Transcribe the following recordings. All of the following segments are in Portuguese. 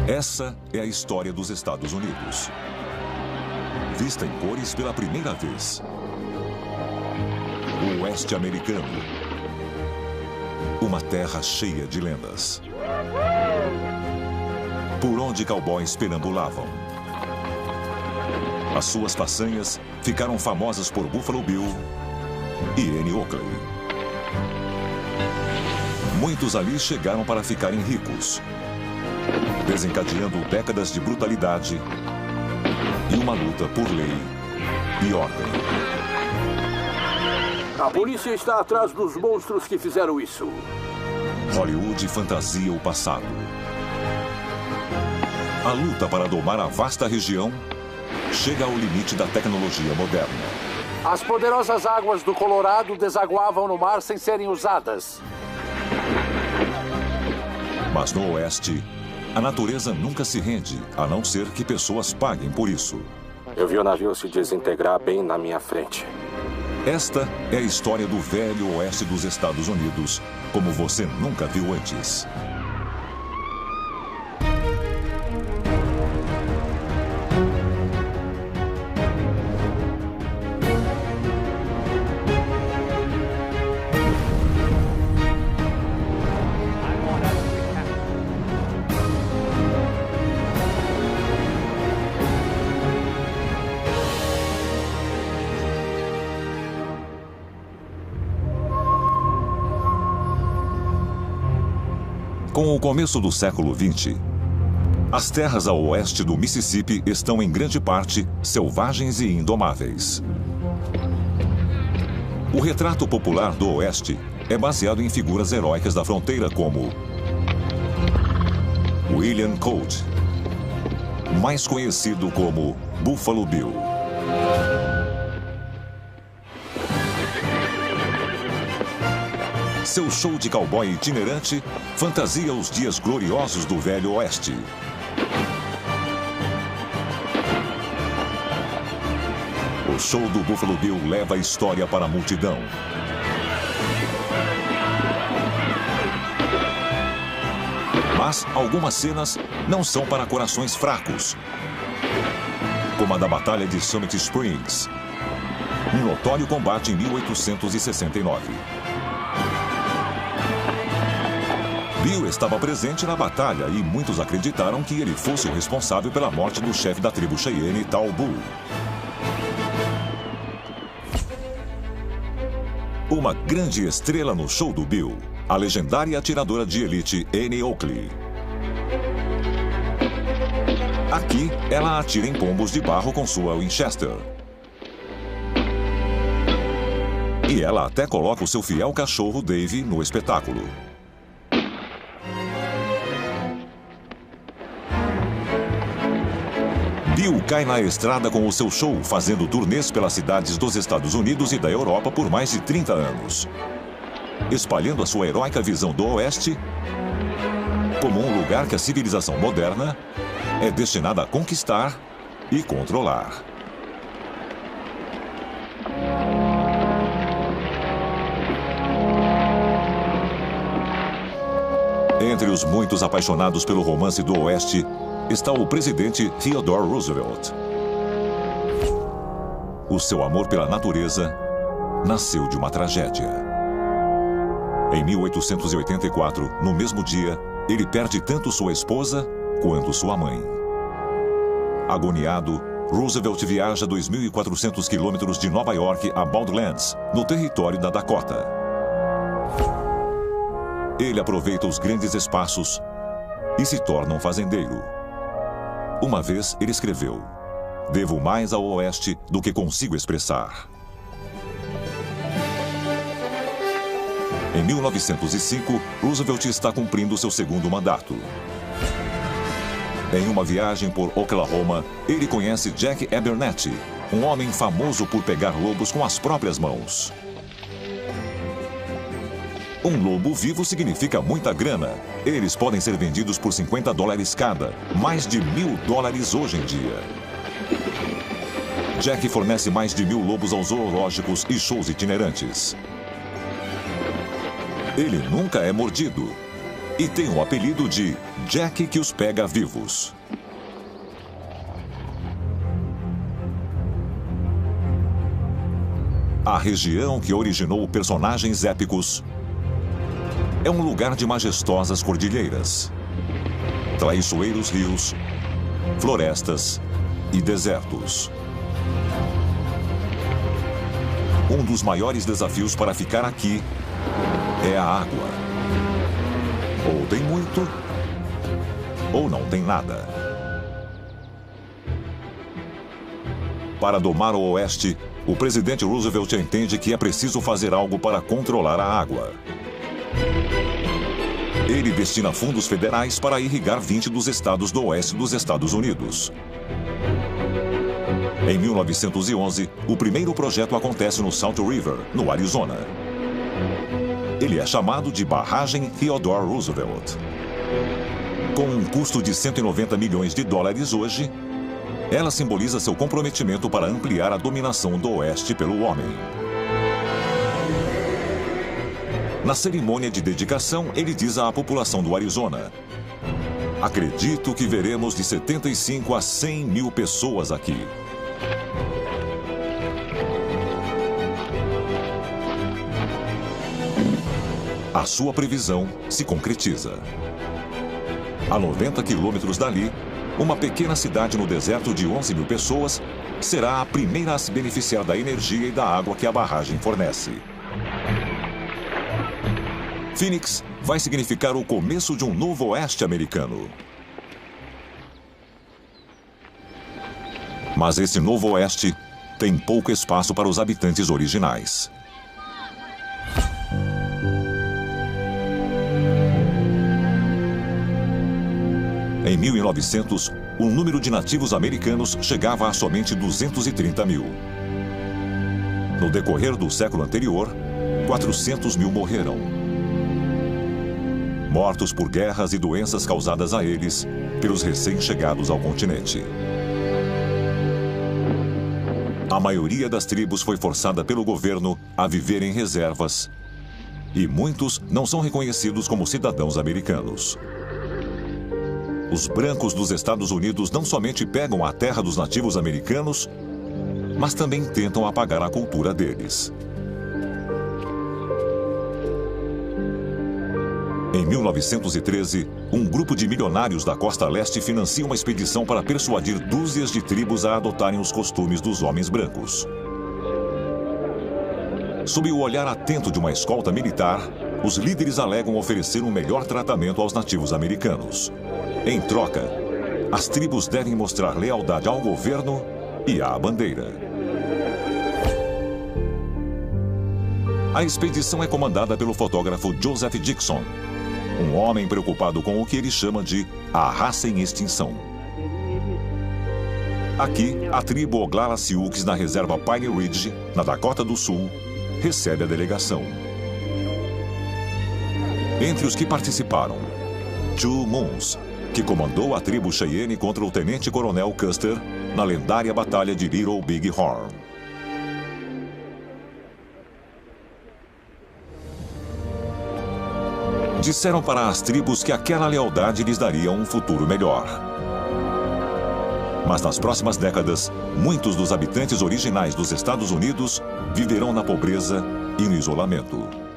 Essa é a história dos Estados Unidos. Vista em cores pela primeira vez. O Oeste americano. Uma terra cheia de lendas. Por onde cowboys perambulavam. As suas façanhas ficaram famosas por Buffalo Bill e Annie Oakley. Muitos ali chegaram para ficarem ricos, desencadeando décadas de brutalidade e uma luta por lei e ordem. A polícia está atrás dos monstros que fizeram isso. Hollywood fantasia o passado. A luta para domar a vasta região chega ao limite da tecnologia moderna. As poderosas águas do Colorado desaguavam no mar sem serem usadas. Mas no Oeste, a natureza nunca se rende, a não ser que pessoas paguem por isso. Eu vi o navio se desintegrar bem na minha frente. Esta é a história do velho Oeste dos Estados Unidos, como você nunca viu antes. Com o começo do século XX, as terras a oeste do Mississippi estão em grande parte selvagens e indomáveis. O retrato popular do Oeste é baseado em figuras heróicas da fronteira como William Colt, mais conhecido como Buffalo Bill. Seu show de cowboy itinerante fantasia os dias gloriosos do Velho Oeste. O show do Buffalo Bill leva a história para a multidão. Mas algumas cenas não são para corações fracos, como a da Batalha de Summit Springs, um notório combate em 1869. Bill estava presente na batalha e muitos acreditaram que ele fosse o responsável pela morte do chefe da tribo Cheyenne, Tall Bull. Uma grande estrela no show do Bill, a legendária atiradora de elite Annie Oakley. Aqui, ela atira em pombos de barro com sua Winchester. E ela até coloca o seu fiel cachorro Dave no espetáculo. Bill cai na estrada com o seu show, fazendo turnês pelas cidades dos Estados Unidos e da Europa por mais de 30 anos. Espalhando a sua heróica visão do Oeste como um lugar que a civilização moderna é destinada a conquistar e controlar. Entre os muitos apaixonados pelo romance do Oeste está o presidente Theodore Roosevelt. O seu amor pela natureza nasceu de uma tragédia. Em 1884, no mesmo dia, ele perde tanto sua esposa quanto sua mãe. Agoniado, Roosevelt viaja 2.400 quilômetros de Nova York a Badlands, no território da Dakota. Ele aproveita os grandes espaços e se torna um fazendeiro. Uma vez ele escreveu: "Devo mais ao Oeste do que consigo expressar." Em 1905, Roosevelt está cumprindo seu segundo mandato. Em uma viagem por Oklahoma, ele conhece Jack Abernathy, um homem famoso por pegar lobos com as próprias mãos. Um lobo vivo significa muita grana. Eles podem ser vendidos por $50 cada, mais de $1.000 hoje em dia. Jack fornece mais de 1.000 lobos aos zoológicos e shows itinerantes. Ele nunca é mordido. e tem o apelido de Jack que os pega vivos. A região que originou personagens épicos é um lugar de majestosas cordilheiras, traiçoeiros rios, florestas e desertos. Um dos maiores desafios para ficar aqui é a água. Ou tem muito, ou não tem nada. Para domar o Oeste, o presidente Roosevelt entende que é preciso fazer algo para controlar a água. Ele destina fundos federais para irrigar 20 dos estados do oeste dos Estados Unidos. Em 1911, o primeiro projeto acontece no Salt River, no Arizona. Ele é chamado de Barragem Theodore Roosevelt. Com um custo de 190 milhões de dólares hoje, ela simboliza seu comprometimento para ampliar a dominação do Oeste pelo homem. Na cerimônia de dedicação, ele diz à população do Arizona: "Acredito que veremos de 75 a 100 mil pessoas aqui." A sua previsão se concretiza. A 90 quilômetros dali, uma pequena cidade no deserto de 11 mil pessoas será a primeira a se beneficiar da energia e da água que a barragem fornece. Phoenix vai significar o começo de um novo oeste americano. Mas esse novo oeste tem pouco espaço para os habitantes originais. Em 1900, o número de nativos americanos chegava a somente 230 mil. No decorrer do século anterior, 400 mil morreram. Mortos por guerras e doenças causadas a eles pelos recém-chegados ao continente. A maioria das tribos foi forçada pelo governo a viver em reservas, e muitos não são reconhecidos como cidadãos americanos. Os brancos dos Estados Unidos não somente pegam a terra dos nativos americanos, mas também tentam apagar a cultura deles. Em 1913, um grupo de milionários da costa leste financia uma expedição para persuadir dúzias de tribos a adotarem os costumes dos homens brancos. Sob o olhar atento de uma escolta militar, os líderes alegam oferecer um melhor tratamento aos nativos americanos. Em troca, as tribos devem mostrar lealdade ao governo e à bandeira. A expedição é comandada pelo fotógrafo Joseph Dixon, um homem preocupado com o que ele chama de a raça em extinção. Aqui, a tribo Oglala Sioux, na reserva Pine Ridge, na Dakota do Sul, recebe a delegação. Entre os que participaram, Two Moons, que comandou a tribo Cheyenne contra o tenente-coronel Custer na lendária batalha de Little Big Horn. Disseram para as tribos que aquela lealdade lhes daria um futuro melhor. Mas nas próximas décadas, muitos dos habitantes originais dos Estados Unidos viverão na pobreza e no isolamento.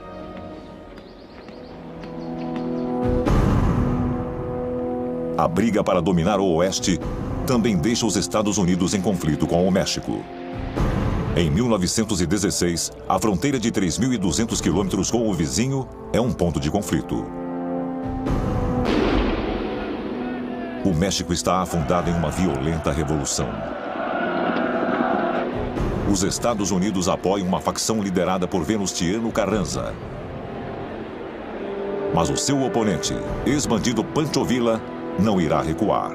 A briga para dominar o Oeste também deixa os Estados Unidos em conflito com o México. Em 1916, a fronteira de 3.200 quilômetros com o vizinho é um ponto de conflito. O México está afundado em uma violenta revolução. Os Estados Unidos apoiam uma facção liderada por Venustiano Carranza. Mas o seu oponente, ex-bandido Pancho Villa, não irá recuar.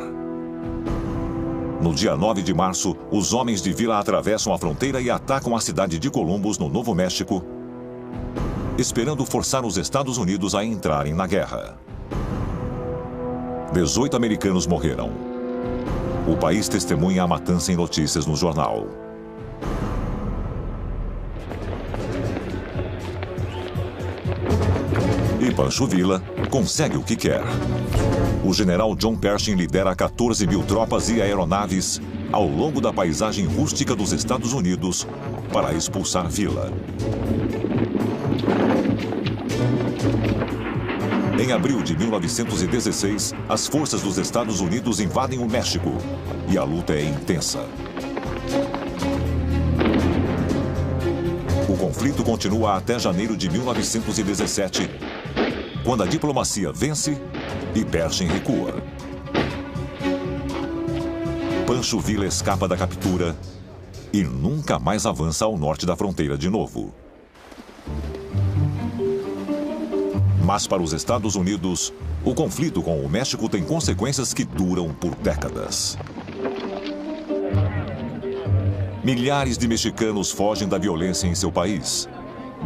No dia 9 de março, os homens de Villa atravessam a fronteira e atacam a cidade de Columbus, no Novo México, esperando forçar os Estados Unidos a entrarem na guerra. 18 americanos morreram. O país testemunha a matança em notícias no jornal. E Pancho Villa consegue o que quer. O general John Pershing lidera 14 mil tropas e aeronaves ao longo da paisagem rústica dos Estados Unidos para expulsar Villa. Em abril de 1916, as forças dos Estados Unidos invadem o México e a luta é intensa. O conflito continua até janeiro de 1917, quando a diplomacia vence e Pershing recua. Pancho Villa escapa da captura e nunca mais avança ao norte da fronteira de novo. Mas para os Estados Unidos, o conflito com o México tem consequências que duram por décadas. Milhares de mexicanos fogem da violência em seu país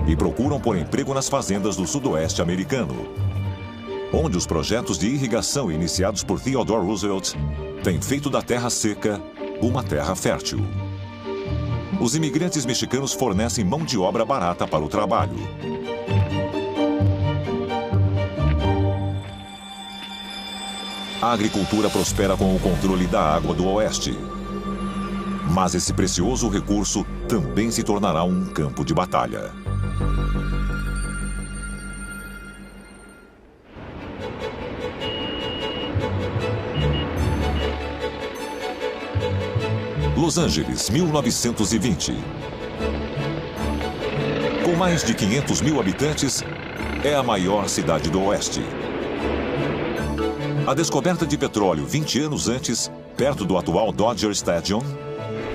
e procuram por emprego nas fazendas do sudoeste americano, onde os projetos de irrigação iniciados por Theodore Roosevelt têm feito da terra seca uma terra fértil. Os imigrantes mexicanos fornecem mão de obra barata para o trabalho. A agricultura prospera com o controle da água do oeste. Mas esse precioso recurso também se tornará um campo de batalha. Los Angeles, 1920. Com mais de 500 mil habitantes, é a maior cidade do oeste. A descoberta de petróleo 20 anos antes, perto do atual Dodger Stadium,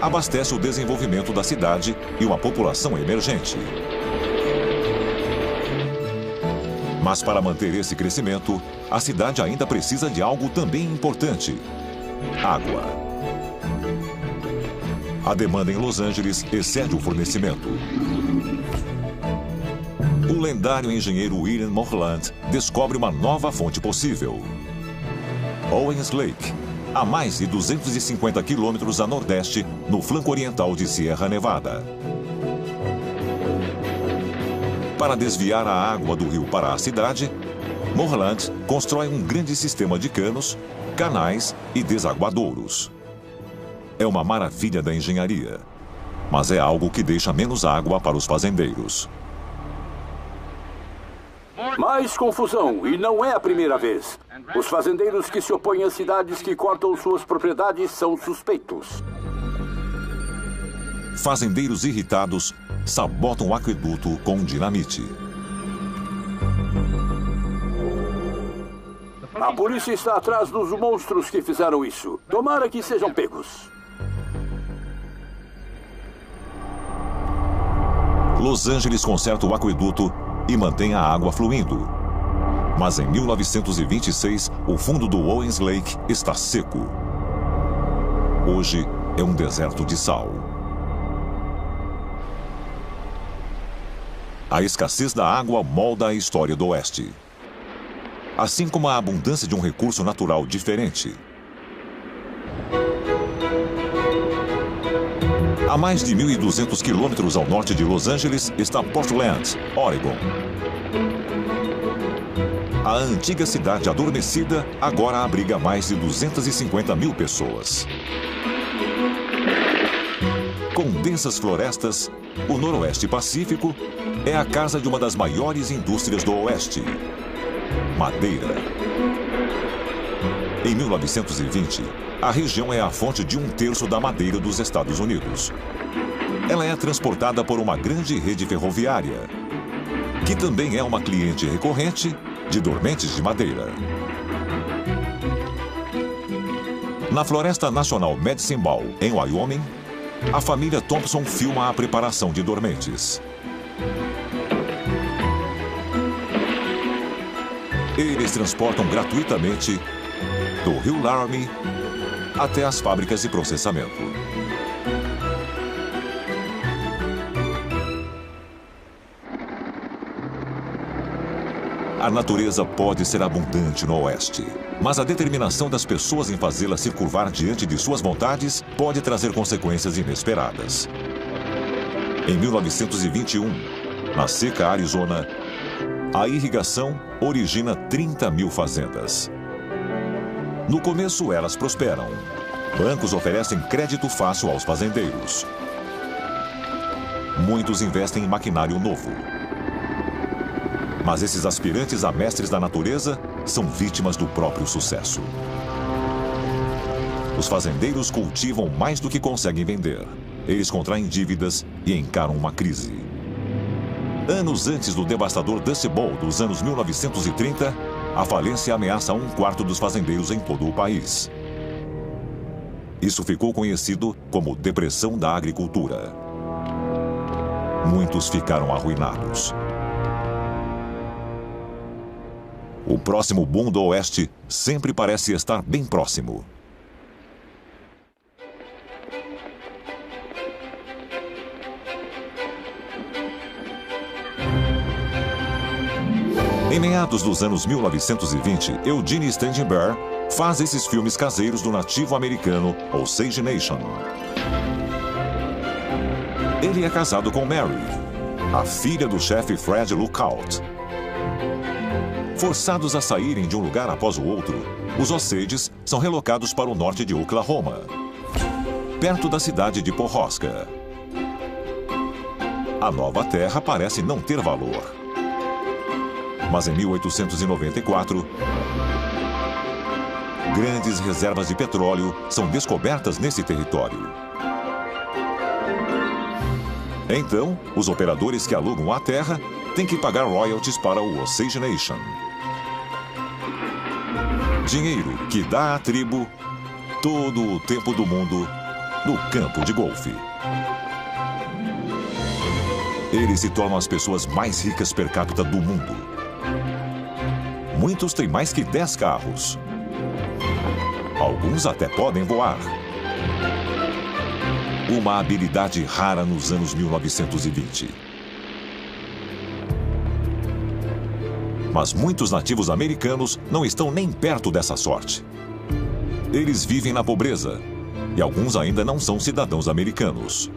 abastece o desenvolvimento da cidade e uma população emergente. Mas para manter esse crescimento, a cidade ainda precisa de algo também importante: água. A demanda em Los Angeles excede o fornecimento. O lendário engenheiro William Moreland descobre uma nova fonte possível: Owens Lake, a mais de 250 quilômetros a nordeste, no flanco oriental de Sierra Nevada. Para desviar a água do rio para a cidade, Moreland constrói um grande sistema de canos, canais e desaguadouros. É uma maravilha da engenharia, mas é algo que deixa menos água para os fazendeiros. Mais confusão, e não é a primeira vez. Os fazendeiros que se opõem às cidades que cortam suas propriedades são suspeitos. Fazendeiros irritados sabotam o aqueduto com dinamite. A polícia está atrás dos monstros que fizeram isso. Tomara que sejam pegos. Los Angeles conserta o aqueduto e mantém a água fluindo. Mas em 1926, o fundo do Owens Lake está seco. Hoje é um deserto de sal. A escassez da água molda a história do Oeste. Assim como a abundância de um recurso natural diferente. A mais de 1.200 quilômetros ao norte de Los Angeles está Portland, Oregon. A antiga cidade adormecida agora abriga mais de 250 mil pessoas. Com densas florestas, o Noroeste Pacífico é a casa de uma das maiores indústrias do Oeste: madeira. Em 1920, a região é a fonte de 1/3 da madeira dos Estados Unidos. Ela é transportada por uma grande rede ferroviária, que também é uma cliente recorrente de dormentes de madeira. Na Floresta Nacional Medicine Ball, em Wyoming, a família Thompson filma a preparação de dormentes. Eles transportam gratuitamente do rio Laramie até as fábricas de processamento. A natureza pode ser abundante no Oeste, mas a determinação das pessoas em fazê-la se curvar diante de suas vontades pode trazer consequências inesperadas. Em 1921, na seca Arizona, A irrigação origina 30 mil fazendas. No começo, elas prosperam. Bancos oferecem crédito fácil aos fazendeiros. Muitos investem em maquinário novo. Mas esses aspirantes a mestres da natureza são vítimas do próprio sucesso. Os fazendeiros cultivam mais do que conseguem vender. Eles contraem dívidas e encaram uma crise. Anos antes do devastador Dust Bowl dos anos 1930, a falência ameaça 1/4 dos fazendeiros em todo o país. Isso ficou conhecido como Depressão da Agricultura. Muitos ficaram arruinados. O próximo boom do Oeste sempre parece estar bem próximo. Em meados dos anos 1920, Eugene Steinberg faz esses filmes caseiros do nativo americano Osage Nation. Ele é casado com Mary, a filha do chefe Fred Lookout. Forçados a saírem de um lugar após o outro, os Osages são relocados para o norte de Oklahoma, perto da cidade de Pawhuska. A nova terra parece não ter valor. Mas em 1894, grandes reservas de petróleo são descobertas nesse território. Então, os operadores que alugam a terra têm que pagar royalties para o Osage Nation. Dinheiro que dá à tribo todo o tempo do mundo no campo de golfe. Eles se tornam as pessoas mais ricas per capita do mundo. Muitos têm mais que 10 carros. Alguns até podem voar. Uma habilidade rara nos anos 1920. Mas muitos nativos americanos não estão nem perto dessa sorte. Eles vivem na pobreza e alguns ainda não são cidadãos americanos.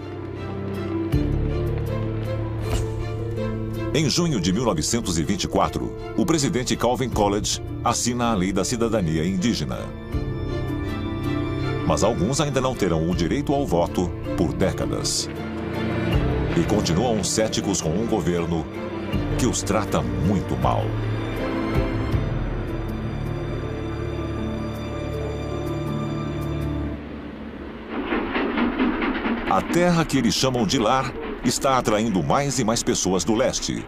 Em junho de 1924, o presidente Calvin Coolidge assina a Lei da Cidadania Indígena. Mas alguns ainda não terão o direito ao voto por décadas. E continuam céticos com um governo que os trata muito mal. A terra que eles chamam de lar está atraindo mais e mais pessoas do leste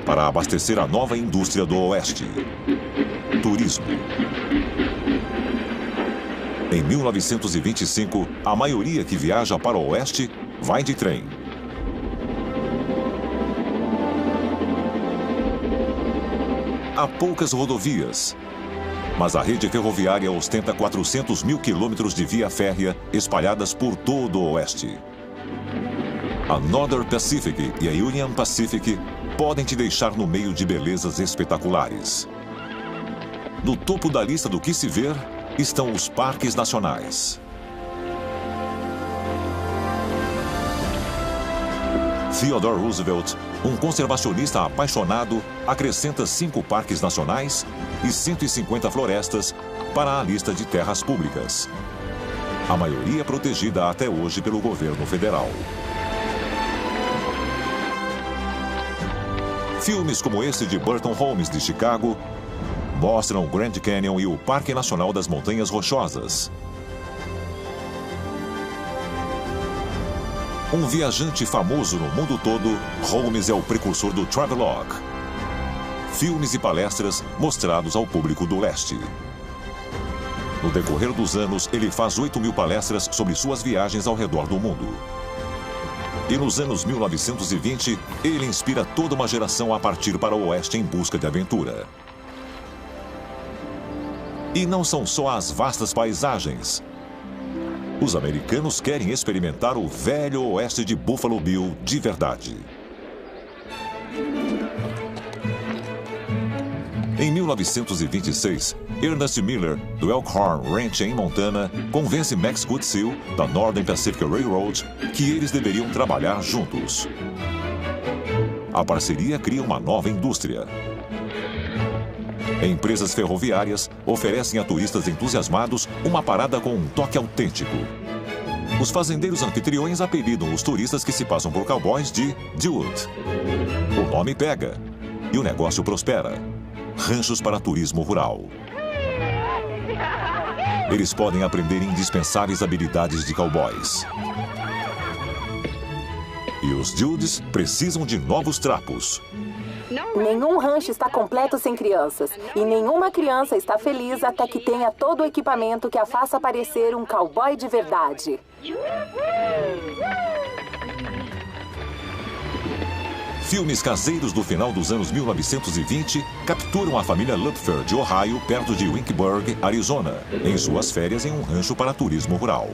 para abastecer a nova indústria do oeste, turismo. Em 1925, a maioria que viaja para o oeste vai de trem. Há poucas rodovias, mas a rede ferroviária ostenta 400 mil quilômetros de via férrea espalhadas por todo o oeste. A Northern Pacific e a Union Pacific podem te deixar no meio de belezas espetaculares. No topo da lista do que se ver estão os parques nacionais. Theodore Roosevelt, um conservacionista apaixonado, acrescenta 5 parques nacionais e 150 florestas para a lista de terras públicas. A maioria protegida até hoje pelo governo federal. Filmes como esse de Burton Holmes de Chicago mostram o Grand Canyon e o Parque Nacional das Montanhas Rochosas. Um viajante famoso no mundo todo, Holmes é o precursor do Travelogue. Filmes e palestras mostrados ao público do leste. No decorrer dos anos, ele faz 8.000 palestras sobre suas viagens ao redor do mundo. E nos anos 1920, ele inspira toda uma geração a partir para o oeste em busca de aventura. E não são só as vastas paisagens. Os americanos querem experimentar o velho oeste de Buffalo Bill de verdade. Em 1926, Ernest Miller, do Elkhorn Ranch em Montana, convence Max Goodsell, da Northern Pacific Railroad, que eles deveriam trabalhar juntos. A parceria cria uma nova indústria. Empresas ferroviárias oferecem a turistas entusiasmados uma parada com um toque autêntico. Os fazendeiros anfitriões apelidam os turistas que se passam por cowboys de Dude. O nome pega e o negócio prospera. Ranchos para turismo rural. Eles podem aprender indispensáveis habilidades de cowboys. E os Dudes precisam de novos trapos. Nenhum rancho está completo sem crianças. E nenhuma criança está feliz até que tenha todo o equipamento que a faça parecer um cowboy de verdade. Filmes caseiros do final dos anos 1920 capturam a família Lupfer de Ohio, perto de Winkburg, Arizona, em suas férias em um rancho para turismo rural.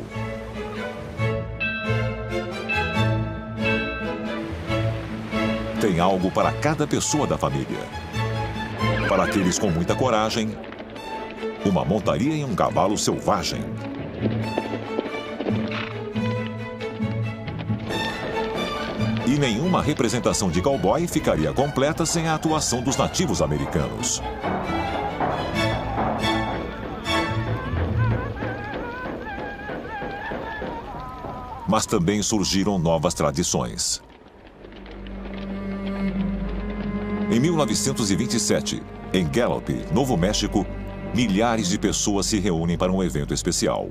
Tem algo para cada pessoa da família. Para aqueles com muita coragem, uma montaria em um cavalo selvagem. E nenhuma representação de cowboy ficaria completa sem a atuação dos nativos americanos. Mas também surgiram novas tradições. Em 1927, em Gallup, Novo México, milhares de pessoas se reúnem para um evento especial.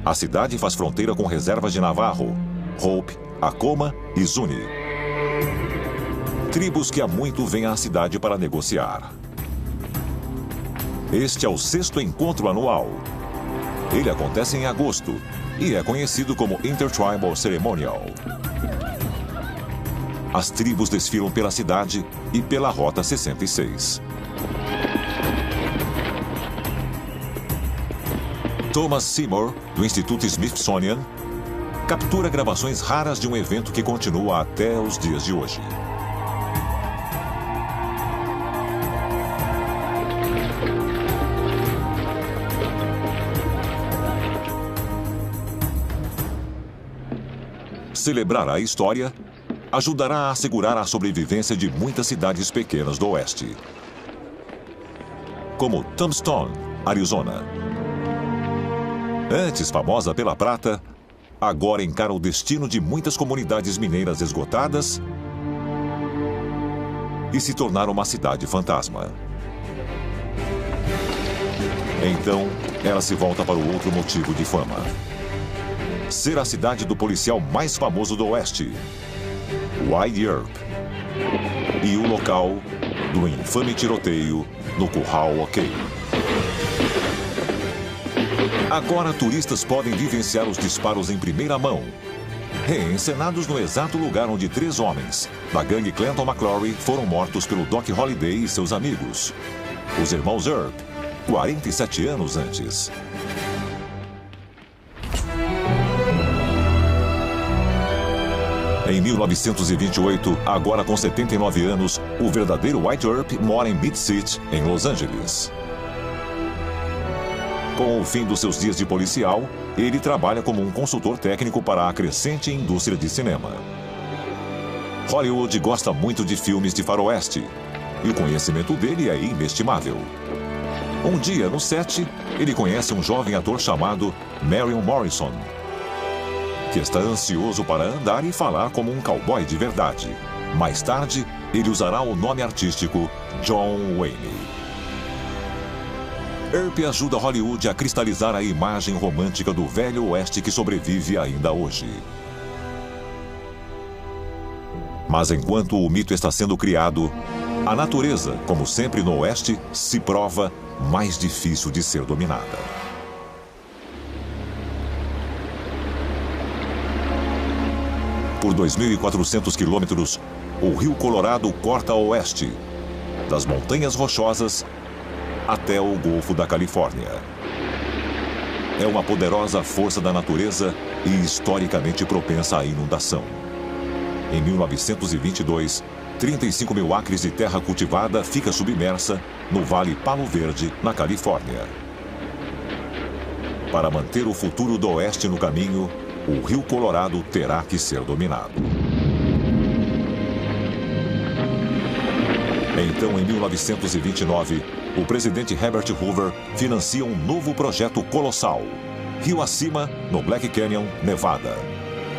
A cidade faz fronteira com reservas de Navajo, Hope, Acoma e Zuni. Tribos que há muito vêm à cidade para negociar. Este é o 6º encontro anual. Ele acontece em agosto e é conhecido como Intertribal Ceremonial. As tribos desfilam pela cidade e pela Rota 66. Thomas Seymour, do Instituto Smithsonian, captura gravações raras de um evento que continua até os dias de hoje. Celebrar a história ajudará a assegurar a sobrevivência de muitas cidades pequenas do Oeste, como Tombstone, Arizona. Antes famosa pela prata, agora encara o destino de muitas comunidades mineiras esgotadas e se tornar uma cidade fantasma. Então, ela se volta para o outro motivo de fama: ser a cidade do policial mais famoso do Oeste, Wyatt Earp, e o local do infame tiroteio no Curral OK. Agora turistas podem vivenciar os disparos em primeira mão, reencenados no exato lugar onde 3 homens da gangue Clanton McClory foram mortos pelo Doc Holliday e seus amigos, os irmãos Earp, 47 anos antes. Em 1928, agora com 79 anos, o verdadeiro Wyatt Earp mora em Mid-City, em Los Angeles. Com o fim dos seus dias de policial, ele trabalha como um consultor técnico para a crescente indústria de cinema. Hollywood gosta muito de filmes de faroeste, e o conhecimento dele é inestimável. Um dia, no set, ele conhece um jovem ator chamado Marion Morrison, que está ansioso para andar e falar como um cowboy de verdade. Mais tarde, ele usará o nome artístico John Wayne. Earp ajuda Hollywood a cristalizar a imagem romântica do velho oeste que sobrevive ainda hoje. Mas enquanto o mito está sendo criado, a natureza, como sempre no oeste, se prova mais difícil de ser dominada. Por 2.400 quilômetros, o Rio Colorado corta o oeste, das Montanhas Rochosas até o Golfo da Califórnia. É uma poderosa força da natureza e historicamente propensa à inundação. Em 1922, 35 mil acres de terra cultivada fica submersa no Vale Palo Verde, na Califórnia. Para manter o futuro do oeste no caminho, o Rio Colorado terá que ser dominado. Então, em 1929, o presidente Herbert Hoover financia um novo projeto colossal, rio acima, no Black Canyon, Nevada,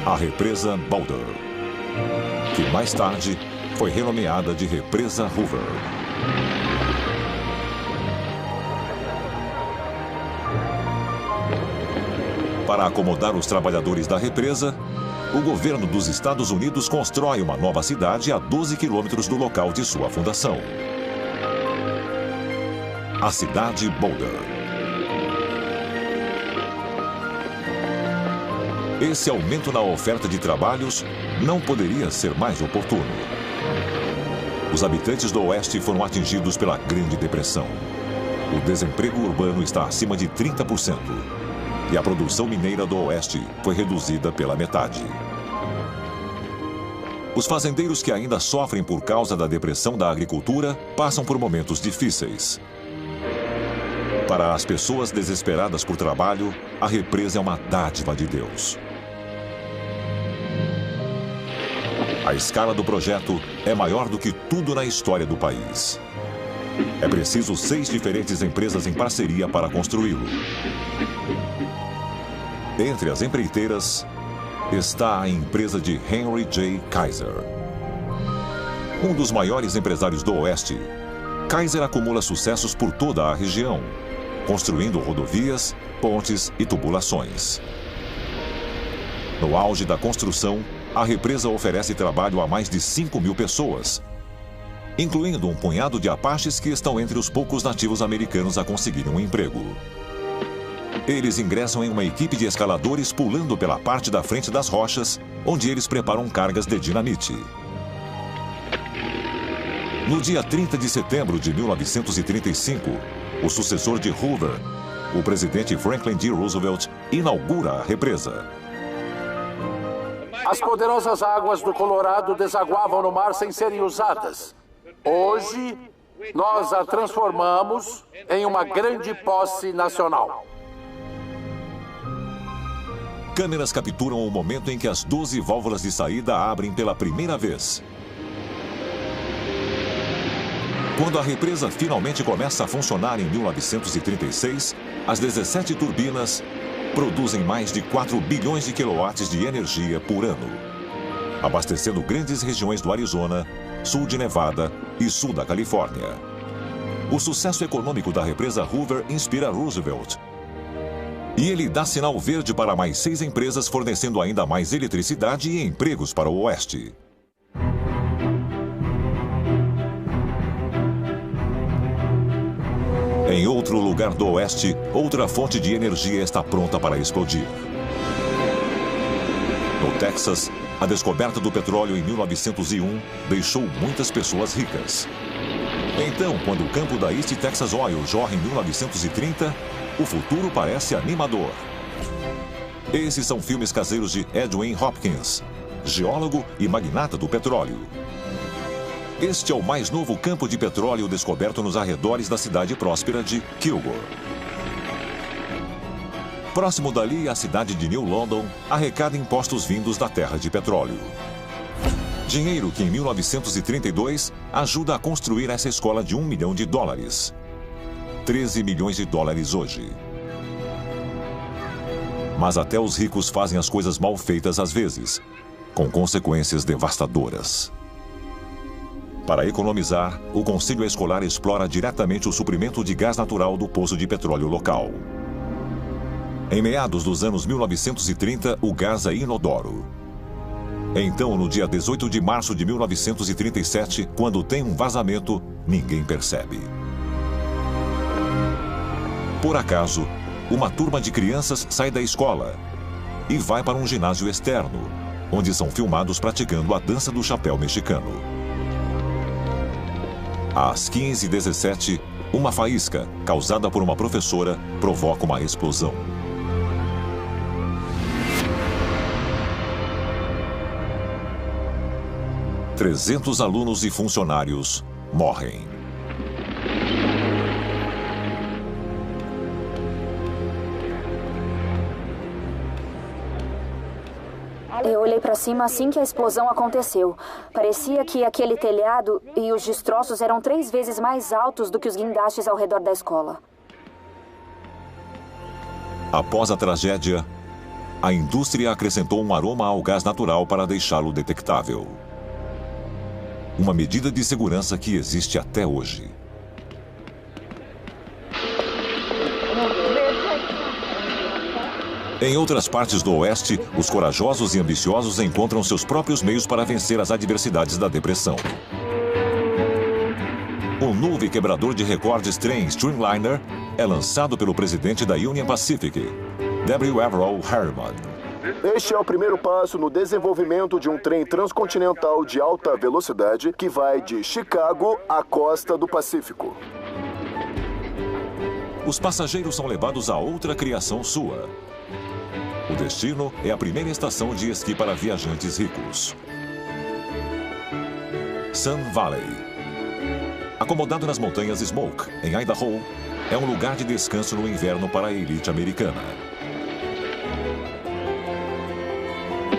a represa Boulder, que mais tarde foi renomeada de Represa Hoover. Para acomodar os trabalhadores da represa, o governo dos Estados Unidos constrói uma nova cidade a 12 quilômetros do local de sua fundação. A cidade Boulder. Esse aumento na oferta de trabalhos não poderia ser mais oportuno. Os habitantes do Oeste foram atingidos pela Grande Depressão. O desemprego urbano está acima de 30%. E a produção mineira do Oeste foi reduzida pela metade. Os fazendeiros que ainda sofrem por causa da depressão da agricultura passam por momentos difíceis. Para as pessoas desesperadas por trabalho, a represa é uma dádiva de Deus. A escala do projeto é maior do que tudo na história do país. É preciso 6 diferentes empresas em parceria para construí-lo. Entre as empreiteiras está a empresa de Henry J. Kaiser. Um dos maiores empresários do Oeste, Kaiser acumula sucessos por toda a região, construindo rodovias, pontes e tubulações. No auge da construção, a represa oferece trabalho a mais de 5.000 pessoas, incluindo um punhado de apaches que estão entre os poucos nativos americanos a conseguirem um emprego. Eles ingressam em uma equipe de escaladores pulando pela parte da frente das rochas, onde eles preparam cargas de dinamite. No dia 30 de setembro de 1935, o sucessor de Hoover, o presidente Franklin D. Roosevelt, inaugura a represa. As poderosas águas do Colorado desaguavam no mar sem serem usadas. Hoje, nós a transformamos em uma grande posse nacional. Câmeras capturam o momento em que as 12 válvulas de saída abrem pela primeira vez. Quando a represa finalmente começa a funcionar em 1936, as 17 turbinas produzem mais de 4 bilhões de quilowatts de energia por ano, abastecendo grandes regiões do Arizona, sul de Nevada e sul da Califórnia. O sucesso econômico da represa Hoover inspira Roosevelt. E ele dá sinal verde para mais 6 empresas fornecendo ainda mais eletricidade e empregos para o Oeste. Em outro lugar do Oeste, outra fonte de energia está pronta para explodir. No Texas, a descoberta do petróleo em 1901 deixou muitas pessoas ricas. Então, quando o campo da East Texas Oil jorra em 1930, o futuro parece animador. Esses são filmes caseiros de Edwin Hopkins, geólogo e magnata do petróleo. Este é o mais novo campo de petróleo descoberto nos arredores da cidade próspera de Kilgore. Próximo dali, a cidade de New London arrecada impostos vindos da terra de petróleo. Dinheiro que em 1932 ajuda a construir essa escola de $1 milhão. 13 milhões de dólares hoje. Mas até os ricos fazem as coisas mal feitas às vezes, com consequências devastadoras. Para economizar, o Conselho Escolar explora diretamente o suprimento de gás natural do poço de petróleo local. Em meados dos anos 1930, o gás é inodoro. Então, no dia 18 de março de 1937, quando tem um vazamento, ninguém percebe. Por acaso, uma turma de crianças sai da escola e vai para um ginásio externo, onde são filmados praticando a dança do chapéu mexicano. Às 15h17, uma faísca, causada por uma professora, provoca uma explosão. Trezentos alunos e funcionários morrem. Eu olhei para cima assim que a explosão aconteceu. Parecia que aquele telhado e os destroços eram 3 vezes mais altos do que os guindastes ao redor da escola. Após a tragédia, a indústria acrescentou um aroma ao gás natural para deixá-lo detectável. Uma medida de segurança que existe até hoje. Em outras partes do Oeste, os corajosos e ambiciosos encontram seus próprios meios para vencer as adversidades da depressão. O novo e quebrador de recordes trem Streamliner é lançado pelo presidente da Union Pacific, W. Averill Harriman. Este é o primeiro passo no desenvolvimento de um trem transcontinental de alta velocidade que vai de Chicago à costa do Pacífico. Os passageiros são levados a outra criação sua. O destino é a primeira estação de esqui para viajantes ricos. Sun Valley. Acomodado nas montanhas Smoke, em Idaho, é um lugar de descanso no inverno para a elite americana.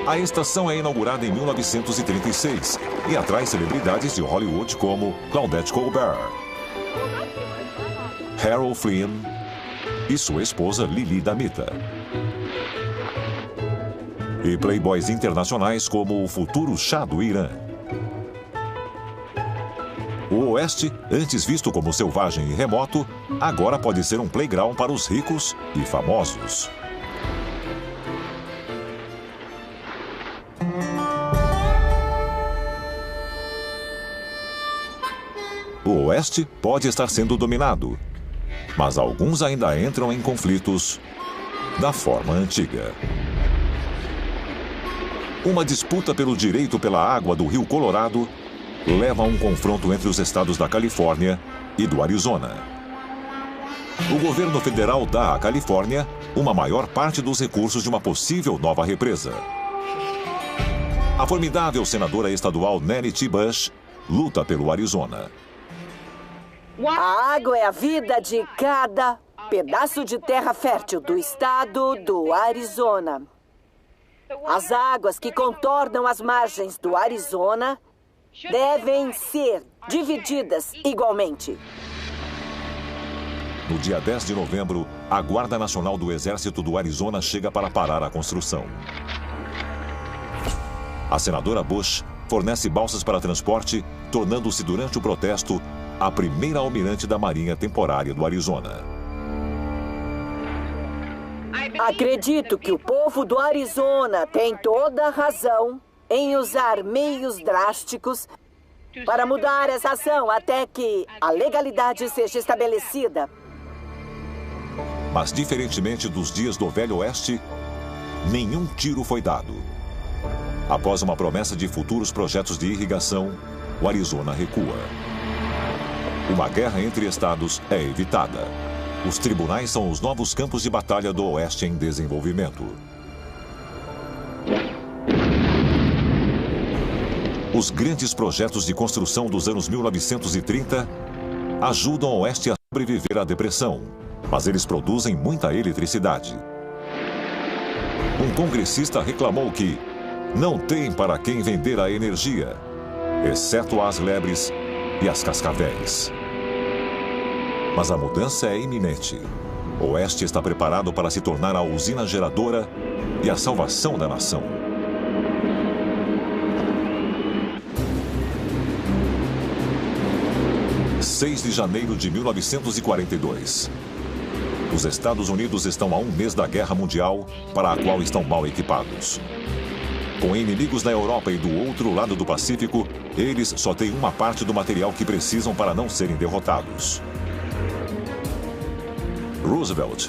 A estação é inaugurada em 1936 e atrai celebridades de Hollywood como Claudette Colbert, Harold Flynn e sua esposa Lili Damita. E playboys internacionais como o futuro Shah do Irã. O Oeste, antes visto como selvagem e remoto, agora pode ser um playground para os ricos e famosos. O Oeste pode estar sendo dominado, mas alguns ainda entram em conflitos da forma antiga. Uma disputa pelo direito pela água do Rio Colorado leva a um confronto entre os estados da Califórnia e do Arizona. O governo federal dá à Califórnia uma maior parte dos recursos de uma possível nova represa. A formidável senadora estadual Nanny T. Bush luta pelo Arizona. A água é a vida de cada pedaço de terra fértil do estado do Arizona. As águas que contornam as margens do Arizona devem ser divididas igualmente. No dia 10 de novembro, a Guarda Nacional do Exército do Arizona chega para parar a construção. A senadora Bush fornece balsas para transporte, tornando-se durante o protesto a primeira almirante da Marinha Temporária do Arizona. Acredito que o povo do Arizona tem toda a razão em usar meios drásticos para mudar essa ação até que a legalidade seja estabelecida. Mas, diferentemente dos dias do Velho Oeste, nenhum tiro foi dado. Após uma promessa de futuros projetos de irrigação, o Arizona recua. Uma guerra entre estados é evitada. Os tribunais são os novos campos de batalha do Oeste em desenvolvimento. Os grandes projetos de construção dos anos 1930 ajudam o Oeste a sobreviver à depressão, mas eles produzem muita eletricidade. Um congressista reclamou que não tem para quem vender a energia, exceto as lebres e as cascavéis. Mas a mudança é iminente. O Oeste está preparado para se tornar a usina geradora e a salvação da nação. – 6 de janeiro de 1942. Os Estados Unidos estão a um mês da Guerra Mundial, para a qual estão mal equipados. Com inimigos na Europa e do outro lado do Pacífico, eles só têm uma parte do material que precisam para não serem derrotados. Roosevelt,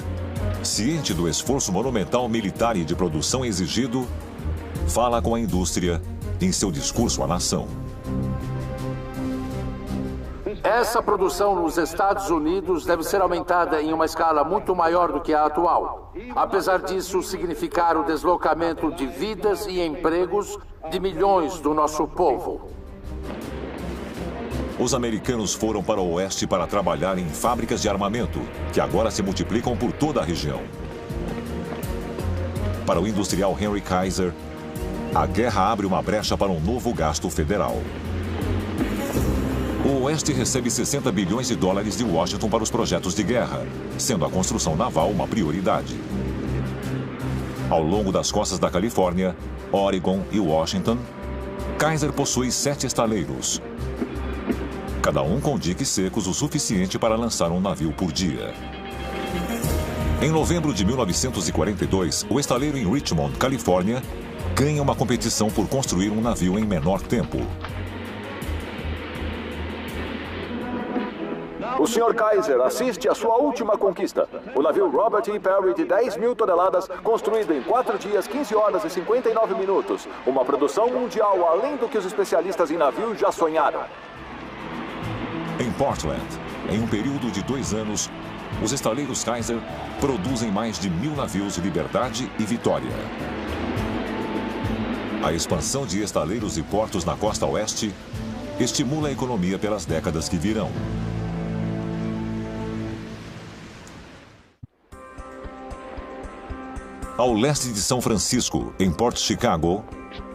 ciente do esforço monumental militar e de produção exigido, fala com a indústria em seu discurso à nação. Essa produção nos Estados Unidos deve ser aumentada em uma escala muito maior do que a atual. Apesar disso significar o deslocamento de vidas e empregos de milhões do nosso povo. Os americanos foram para o Oeste para trabalhar em fábricas de armamento, que agora se multiplicam por toda a região. Para o industrial Henry Kaiser, A guerra abre uma brecha para um novo gasto federal. O Oeste recebe 60 bilhões de dólares de Washington para os projetos de guerra, sendo a construção naval uma prioridade. Ao longo das costas da Califórnia, Oregon e Washington, Kaiser possui 7 estaleiros, cada um com diques secos o suficiente para lançar um navio por dia. Em novembro de 1942, o estaleiro em Richmond, Califórnia, ganha uma competição por construir um navio em menor tempo. O Sr. Kaiser assiste à sua última conquista. O navio Robert E. Perry de 10 mil toneladas, construído em 4 dias, 15 horas e 59 minutos. Uma produção mundial além do que os especialistas em navios já sonharam. Em Portland, em um período de 2 anos, os estaleiros Kaiser produzem mais de 1.000 navios Liberdade e Vitória. A expansão de estaleiros e portos na costa oeste estimula a economia pelas décadas que virão. Ao leste de São Francisco, em Port Chicago,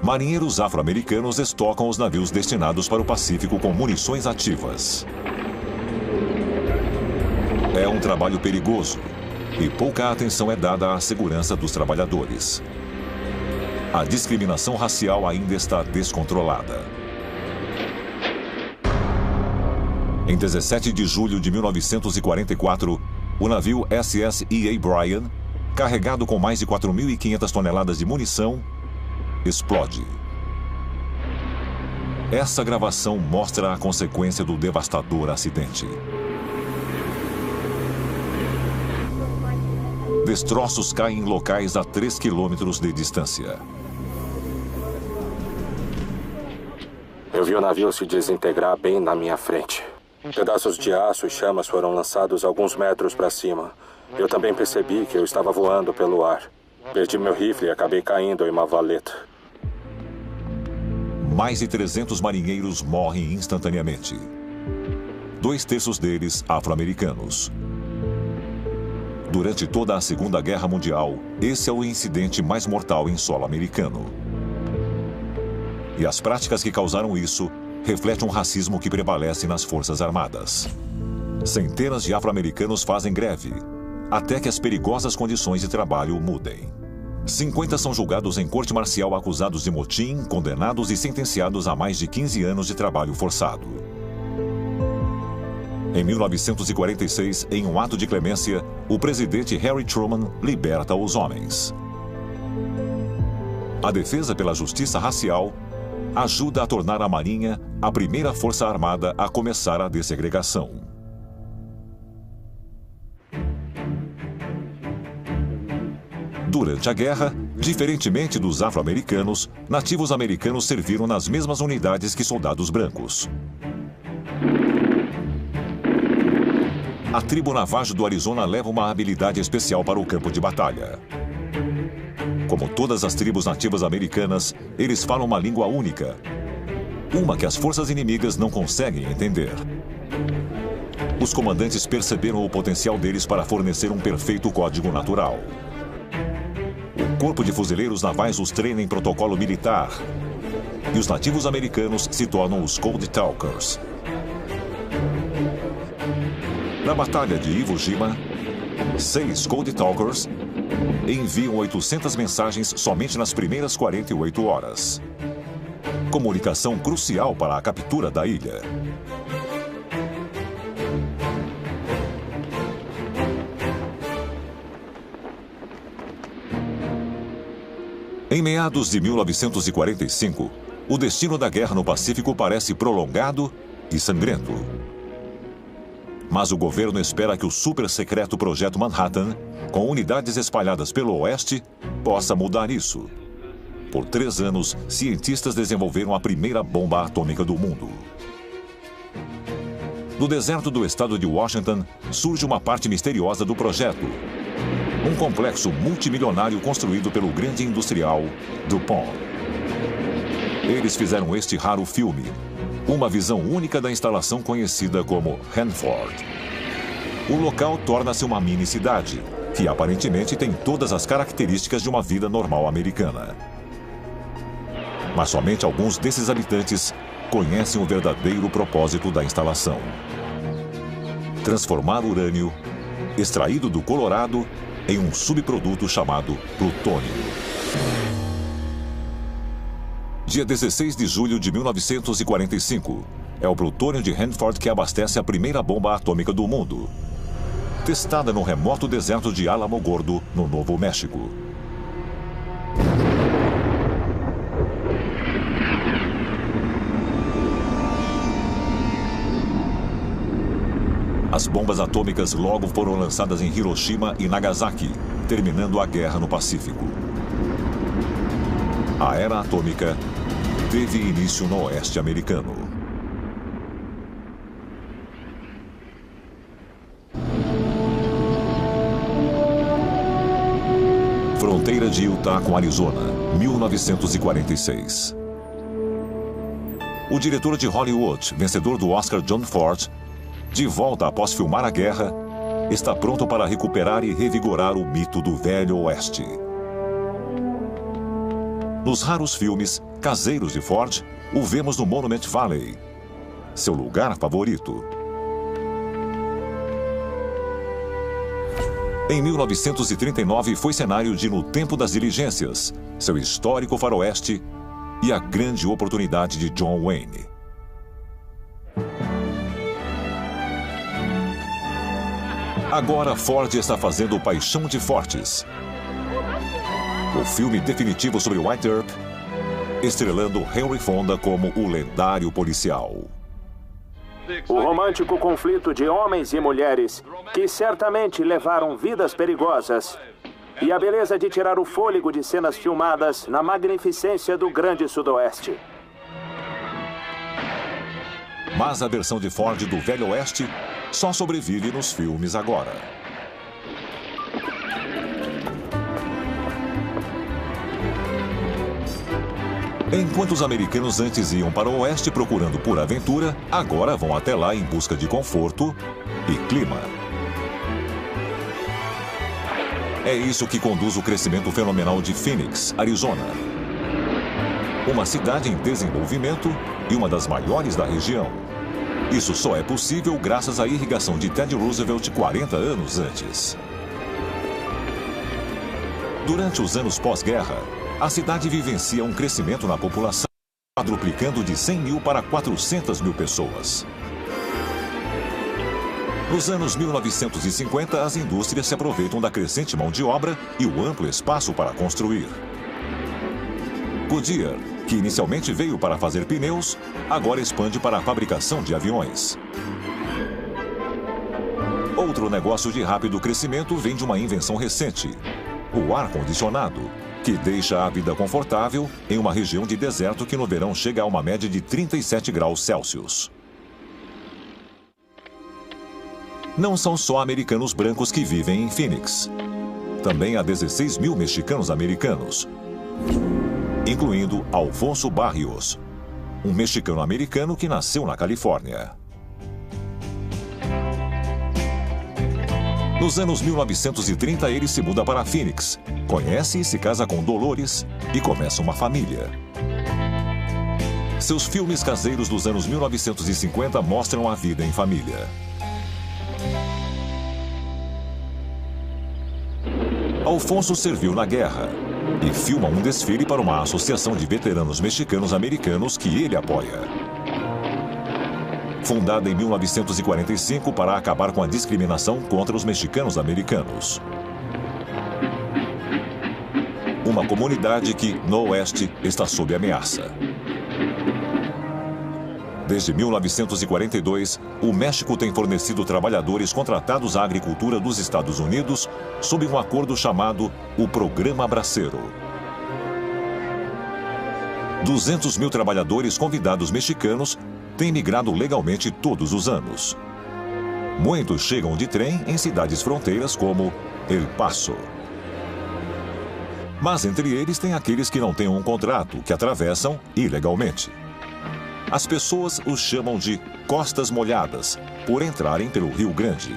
marinheiros afro-americanos estocam os navios destinados para o Pacífico com munições ativas. É um trabalho perigoso e pouca atenção é dada à segurança dos trabalhadores. A discriminação racial ainda está descontrolada. Em 17 de julho de 1944, o navio SS E.A. Bryan, carregado com mais de 4.500 toneladas de munição, explode. Essa gravação mostra a consequência do devastador acidente. Destroços caem em locais a 3 quilômetros de distância. Eu vi o navio se desintegrar bem na minha frente. Pedaços de aço e chamas foram lançados alguns metros para cima. Eu também percebi que eu estava voando pelo ar. Perdi meu rifle e acabei caindo em uma valeta. Mais de 300 marinheiros morrem instantaneamente. 2/3 deles afro-americanos. Durante toda a Segunda Guerra Mundial, esse é o incidente mais mortal em solo americano. E as práticas que causaram isso refletem um racismo que prevalece nas Forças Armadas. Centenas de afro-americanos fazem greve, até que as perigosas condições de trabalho mudem. 50 são julgados em corte marcial acusados de motim, condenados e sentenciados a mais de 15 anos de trabalho forçado. Em 1946, em um ato de clemência, o presidente Harry Truman liberta os homens. A defesa pela justiça racial ajuda a tornar a Marinha a primeira força armada a começar a dessegregação. Durante a guerra, diferentemente dos afro-americanos, nativos americanos serviram nas mesmas unidades que soldados brancos. A tribo Navajo do Arizona leva uma habilidade especial para o campo de batalha. Como todas as tribos nativas americanas, eles falam uma língua única, uma que as forças inimigas não conseguem entender. Os comandantes perceberam o potencial deles para fornecer um perfeito código natural. O Corpo de Fuzileiros Navais os treina em protocolo militar. E os nativos americanos se tornam os Code Talkers. Na Batalha de Iwo Jima, 6 Code Talkers enviam 800 mensagens somente nas primeiras 48 horas. Comunicação crucial para a captura da ilha. Em meados de 1945, o destino da guerra no Pacífico parece prolongado e sangrento. Mas o governo espera que o super-secreto Projeto Manhattan, com unidades espalhadas pelo Oeste, possa mudar isso. Por 3 anos, cientistas desenvolveram a primeira bomba atômica do mundo. No deserto do estado de Washington, surge uma parte misteriosa do projeto. Um complexo multimilionário construído pelo grande industrial DuPont. Eles fizeram este raro filme, uma visão única da instalação conhecida como Hanford. O local torna-se uma mini-cidade, que aparentemente tem todas as características de uma vida normal americana. Mas somente alguns desses habitantes conhecem o verdadeiro propósito da instalação: transformar urânio, extraído do Colorado, em um subproduto chamado plutônio. Dia 16 de julho de 1945. É o plutônio de Hanford que abastece a primeira bomba atômica do mundo, testada no remoto deserto de Alamogordo, no Novo México. As bombas atômicas logo foram lançadas em Hiroshima e Nagasaki, terminando a guerra no Pacífico. A era atômica teve início no oeste americano. Fronteira de Utah com Arizona, 1946. O diretor de Hollywood, vencedor do Oscar John Ford, de volta após filmar a guerra, está pronto para recuperar e revigorar o mito do Velho Oeste. Nos raros filmes caseiros de Ford, o vemos no Monument Valley, seu lugar favorito. Em 1939, foi cenário de No Tempo das Diligências, seu histórico faroeste e a grande oportunidade de John Wayne. Agora Ford está fazendo Paixão de Fortes, o filme definitivo sobre White Earp, estrelando Henry Fonda como o lendário policial. O romântico conflito de homens e mulheres que certamente levaram vidas perigosas. E a beleza de tirar o fôlego de cenas filmadas na magnificência do Grande Sudoeste. Mas a versão de Ford do Velho Oeste só sobrevive nos filmes agora. Enquanto os americanos antes iam para o oeste procurando por aventura, agora vão até lá em busca de conforto e clima. É isso que conduz o crescimento fenomenal de Phoenix, Arizona. Uma cidade em desenvolvimento e uma das maiores da região. Isso só é possível graças à irrigação de Teddy Roosevelt 40 anos antes. Durante os anos pós-guerra, a cidade vivencia um crescimento na população, quadruplicando de 100 mil para 400 mil pessoas. Nos anos 1950, as indústrias se aproveitam da crescente mão de obra e o amplo espaço para construir. Goodyear, que inicialmente veio para fazer pneus, agora expande para a fabricação de aviões. Outro negócio de rápido crescimento vem de uma invenção recente: o ar-condicionado, que deixa a vida confortável em uma região de deserto que no verão chega a uma média de 37 graus Celsius. Não são só americanos brancos que vivem em Phoenix. Também há 16 mil mexicanos americanos, incluindo Alfonso Barrios, um mexicano-americano que nasceu na Califórnia. Nos anos 1930, ele se muda para Phoenix, conhece e se casa com Dolores e começa uma família. Seus filmes caseiros dos anos 1950 mostram a vida em família. Alfonso serviu na guerra e filma um desfile para uma associação de veteranos mexicanos-americanos que ele apoia. Fundada em 1945 para acabar com a discriminação contra os mexicanos-americanos. Uma comunidade que, no oeste, está sob ameaça. Desde 1942, o México tem fornecido trabalhadores contratados à agricultura dos Estados Unidos sob um acordo chamado o Programa Braceiro. 200 mil trabalhadores convidados mexicanos têm migrado legalmente todos os anos. Muitos chegam de trem em cidades fronteiras como El Paso. Mas entre eles tem aqueles que não têm um contrato, que atravessam ilegalmente. As pessoas os chamam de costas molhadas, por entrarem pelo Rio Grande.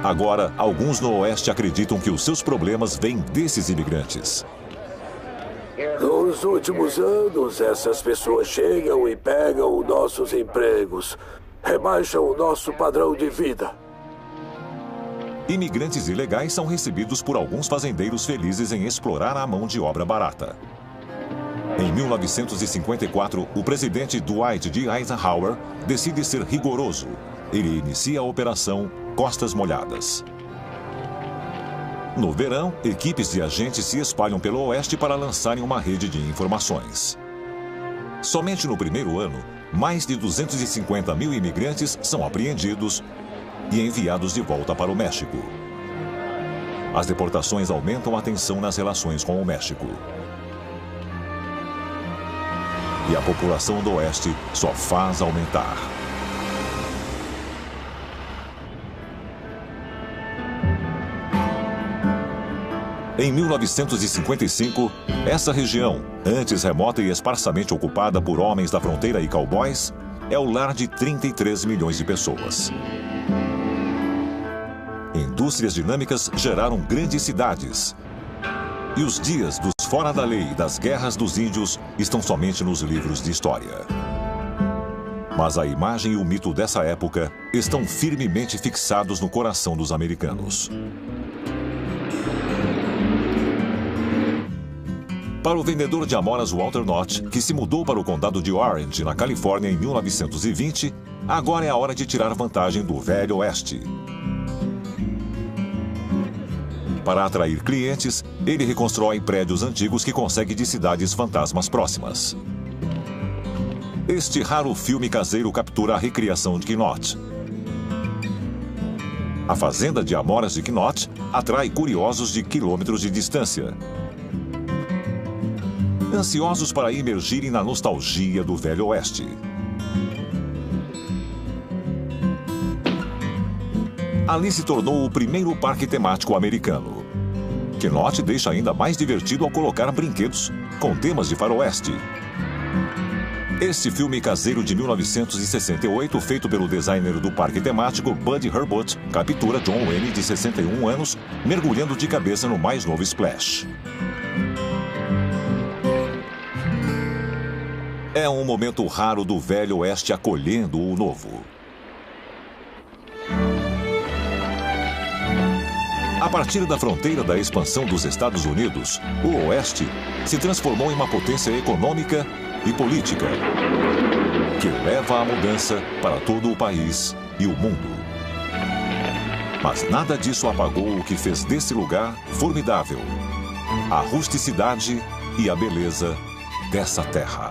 Agora, alguns no Oeste acreditam que os seus problemas vêm desses imigrantes. Nos últimos anos, essas pessoas chegam e pegam nossos empregos, rebaixam o nosso padrão de vida. Imigrantes ilegais são recebidos por alguns fazendeiros felizes em explorar a mão de obra barata. Em 1954, o presidente Dwight D. Eisenhower decide ser rigoroso. Ele inicia a Operação Costas Molhadas. No verão, equipes de agentes se espalham pelo Oeste para lançarem uma rede de informações. Somente no primeiro ano, mais de 250 mil imigrantes são apreendidos e enviados de volta para o México. As deportações aumentam a tensão nas relações com o México. E a população do Oeste só faz aumentar. Em 1955, essa região, antes remota e esparsamente ocupada por homens da fronteira e cowboys, é o lar de 33 milhões de pessoas. Indústrias dinâmicas geraram grandes cidades. E os dias dos fora da lei e das guerras dos índios estão somente nos livros de história. Mas a imagem e o mito dessa época estão firmemente fixados no coração dos americanos. Para o vendedor de amoras Walter Knott, que se mudou para o condado de Orange, na Califórnia, em 1920, agora é a hora de tirar vantagem do Velho Oeste. Para atrair clientes, ele reconstrói prédios antigos que consegue de cidades fantasmas próximas. Este raro filme caseiro captura a recriação de Knott. A fazenda de amoras de Knott atrai curiosos de quilômetros de distância, ansiosos para imergirem na nostalgia do Velho Oeste. Ali se tornou o primeiro parque temático americano. Knott deixa ainda mais divertido ao colocar brinquedos com temas de faroeste. Este filme caseiro de 1968, feito pelo designer do parque temático Bud Herbert, captura John Wayne, de 61 anos, mergulhando de cabeça no mais novo Splash. É um momento raro do Velho Oeste acolhendo o novo. A partir da fronteira da expansão dos Estados Unidos, o Oeste se transformou em uma potência econômica e política que leva a mudança para todo o país e o mundo. Mas nada disso apagou o que fez desse lugar formidável: a rusticidade e a beleza dessa terra.